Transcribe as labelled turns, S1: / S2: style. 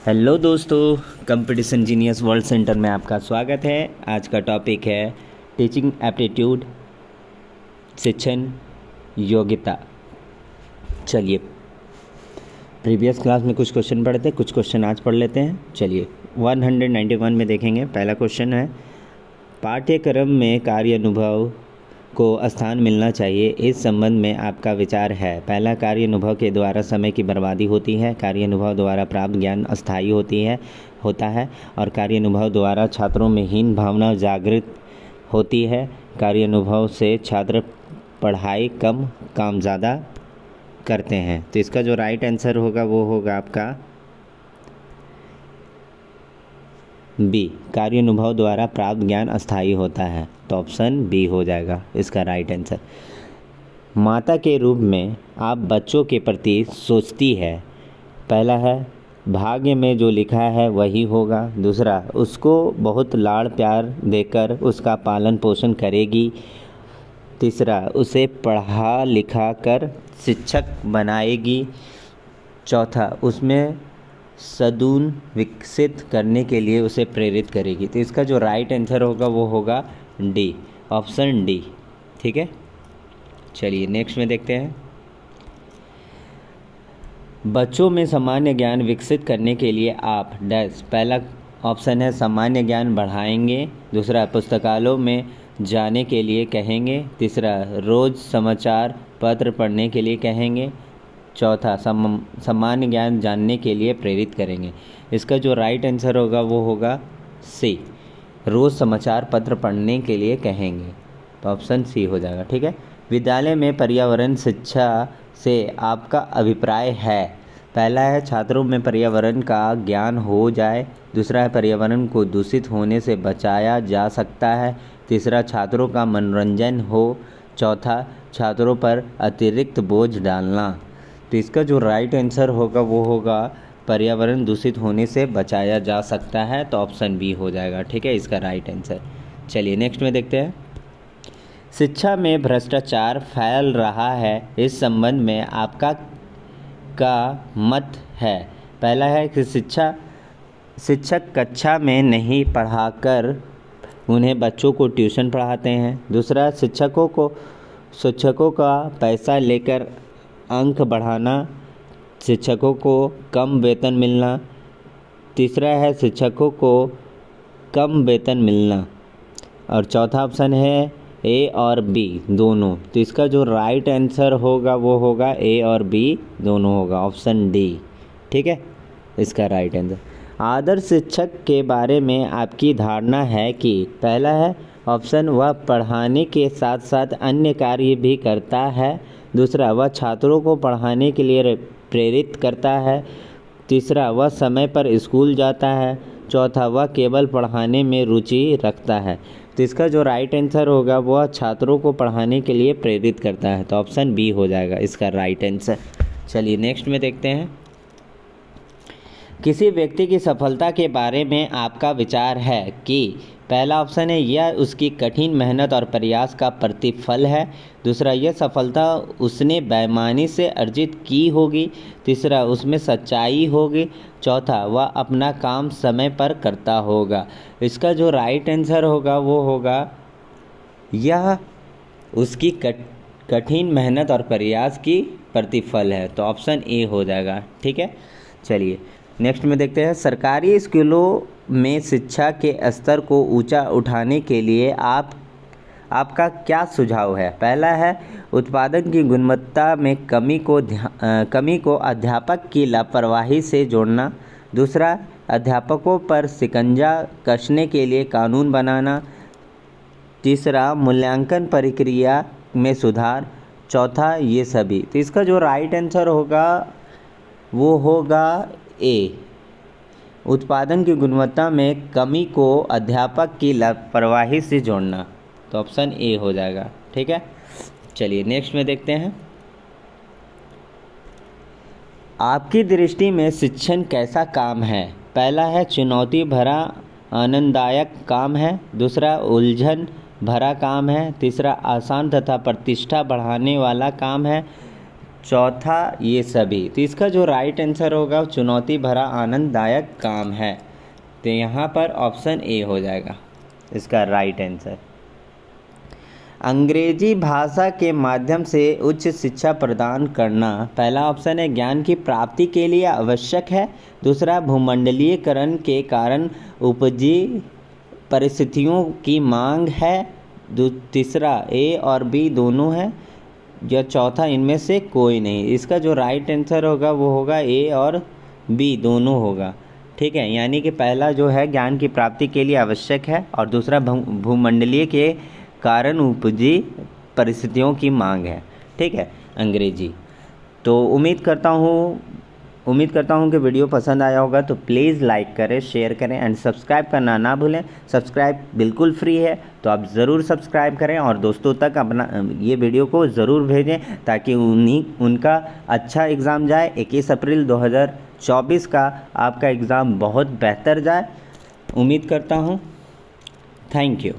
S1: Hello दोस्तों, competition genius world centre में आपका स्वागत है। आज का टॉपिक है टीचिंग एप्टीट्यूड, शिक्षण योग्यता। चलिए, प्रीवियस क्लास में कुछ क्वेश्चन पढ़े थे, कुछ क्वेश्चन आज पढ़ लेते हैं। चलिए 191 में देखेंगे। पहला क्वेश्चन है, पाठ्यक्रम में कार्य अनुभव को स्थान मिलना चाहिए, इस संबंध में आपका विचार है। पहला, कार्य अनुभव के द्वारा समय की बर्बादी होती है। कार्य अनुभव द्वारा प्राप्त ज्ञान अस्थायी होता है और कार्य अनुभव द्वारा छात्रों में हीन भावना जागृत होती है। कार्य अनुभव से छात्र पढ़ाई कम काम ज़्यादा करते हैं। तो इसका जो राइट आंसर होगा वो होगा आपका बी, कार्य अनुभव द्वारा प्राप्त ज्ञान अस्थायी होता है। तो ऑप्शन बी हो जाएगा इसका राइट आंसर। माता के रूप में आप बच्चों के प्रति सोचती है। पहला है, भाग्य में जो लिखा है वही होगा। दूसरा, उसको बहुत लाड़ प्यार देकर उसका पालन पोषण करेगी। तीसरा, उसे पढ़ा लिखा कर शिक्षक बनाएगी। चौथा, उसमें सद्गुण विकसित करने के लिए उसे प्रेरित करेगी। तो इसका जो राइट आंसर होगा वो होगा डी, ऑप्शन डी। ठीक है, चलिए नेक्स्ट में देखते हैं। बच्चों में सामान्य ज्ञान विकसित करने के लिए आप डैश, पहला ऑप्शन है सामान्य ज्ञान बढ़ाएंगे। दूसरा, पुस्तकालयों में जाने के लिए कहेंगे। तीसरा, रोज़ समाचार पत्र पढ़ने के लिए कहेंगे। चौथा, सामान्य ज्ञान जानने के लिए प्रेरित करेंगे। इसका जो राइट आंसर होगा वो होगा सी, रोज़ समाचार पत्र पढ़ने के लिए कहेंगे। तो ऑप्शन सी हो जाएगा। ठीक है, विद्यालय में पर्यावरण शिक्षा से आपका अभिप्राय है। पहला है, छात्रों में पर्यावरण का ज्ञान हो जाए। दूसरा है, पर्यावरण को दूषित होने से बचाया जा सकता है। तीसरा, छात्रों का मनोरंजन हो। चौथा, छात्रों पर अतिरिक्त बोझ डालना। तो इसका जो राइट आंसर होगा वो होगा पर्यावरण दूषित होने से बचाया जा सकता है। तो ऑप्शन बी हो जाएगा। ठीक है, इसका राइट आंसर। चलिए नेक्स्ट में देखते हैं। शिक्षा में भ्रष्टाचार फैल रहा है, इस संबंध में आपका मत है। पहला है कि शिक्षक कक्षा में नहीं पढ़ाकर उन्हें बच्चों को ट्यूशन पढ़ाते हैं। दूसरा, शिक्षकों का पैसा लेकर अंक बढ़ाना, शिक्षकों को कम वेतन मिलना। तीसरा है, शिक्षकों को कम वेतन मिलना। और चौथा ऑप्शन है ए और बी दोनों। तो इसका जो राइट आंसर होगा वो होगा ए और बी दोनों होगा, ऑप्शन डी। ठीक है, इसका राइट आंसर। आदर्श शिक्षक के बारे में आपकी धारणा है कि पहला है ऑप्शन, वह पढ़ाने के साथ साथ अन्य कार्य भी करता है। दूसरा, वह छात्रों को पढ़ाने के लिए प्रेरित करता है। तीसरा, वह समय पर स्कूल जाता है। चौथा, वह केवल पढ़ाने में रुचि रखता है। तो इसका जो राइट आंसर होगा वह छात्रों को पढ़ाने के लिए प्रेरित करता है। तो ऑप्शन बी हो जाएगा इसका राइट आंसर। चलिए नेक्स्ट में देखते हैं। किसी व्यक्ति की सफलता के बारे में आपका विचार है कि पहला ऑप्शन है, यह उसकी कठिन मेहनत और प्रयास का प्रतिफल है। दूसरा, यह सफलता उसने बेईमानी से अर्जित की होगी। तीसरा, उसमें सच्चाई होगी। चौथा, वह अपना काम समय पर करता होगा। इसका जो राइट आंसर होगा वो होगा, यह उसकी कठिन मेहनत और प्रयास की प्रतिफल है। तो ऑप्शन ए हो जाएगा। ठीक है, चलिए नेक्स्ट में देखते हैं। सरकारी स्कूलों में शिक्षा के स्तर को ऊंचा उठाने के लिए आपका क्या सुझाव है। पहला है, उत्पादन की गुणवत्ता में कमी को अध्यापक की लापरवाही से जोड़ना। दूसरा, अध्यापकों पर शिकंजा कसने के लिए कानून बनाना। तीसरा, मूल्यांकन प्रक्रिया में सुधार। चौथा, ये सभी। तो इसका जो राइट आंसर होगा वो होगा ए, उत्पादन की गुणवत्ता में कमी को अध्यापक की लापरवाही से जोड़ना। तो ऑप्शन ए हो जाएगा। ठीक है, चलिए नेक्स्ट में देखते हैं। आपकी दृष्टि में शिक्षण कैसा काम है। पहला है, चुनौती भरा आनंददायक काम है। दूसरा, उलझन भरा काम है। तीसरा, आसान तथा प्रतिष्ठा बढ़ाने वाला काम है। चौथा ये सभी। तो इसका जो राइट आंसर होगा चुनौती भरा आनंददायक काम है। तो यहाँ पर ऑप्शन ए हो जाएगा इसका राइट आंसर। अंग्रेजी भाषा के माध्यम से उच्च शिक्षा प्रदान करना, पहला ऑप्शन है ज्ञान की प्राप्ति के लिए आवश्यक है, दूसरा भूमंडलीयकरण के कारण उपजी परिस्थितियों की मांग है, तीसरा ए और बी दोनों है, या चौथा इनमें से कोई नहीं। इसका जो राइट आंसर होगा वो होगा ए और बी दोनों होगा। ठीक है, यानी कि पहला जो है ज्ञान की प्राप्ति के लिए आवश्यक है और दूसरा भूमंडलीय के कारण उपजी परिस्थितियों की मांग है। ठीक है, अंग्रेजी। तो उम्मीद करता हूँ कि वीडियो पसंद आया होगा। तो प्लीज़ लाइक करें, शेयर करें एंड सब्सक्राइब करना ना भूलें। सब्सक्राइब बिल्कुल फ्री है, तो आप ज़रूर सब्सक्राइब करें और दोस्तों तक अपना ये वीडियो को ज़रूर भेजें ताकि उनका अच्छा एग्ज़ाम जाए। 21 अप्रैल 2024 का आपका एग्ज़ाम बहुत बेहतर जाए, उम्मीद करता हूँ। Thank you.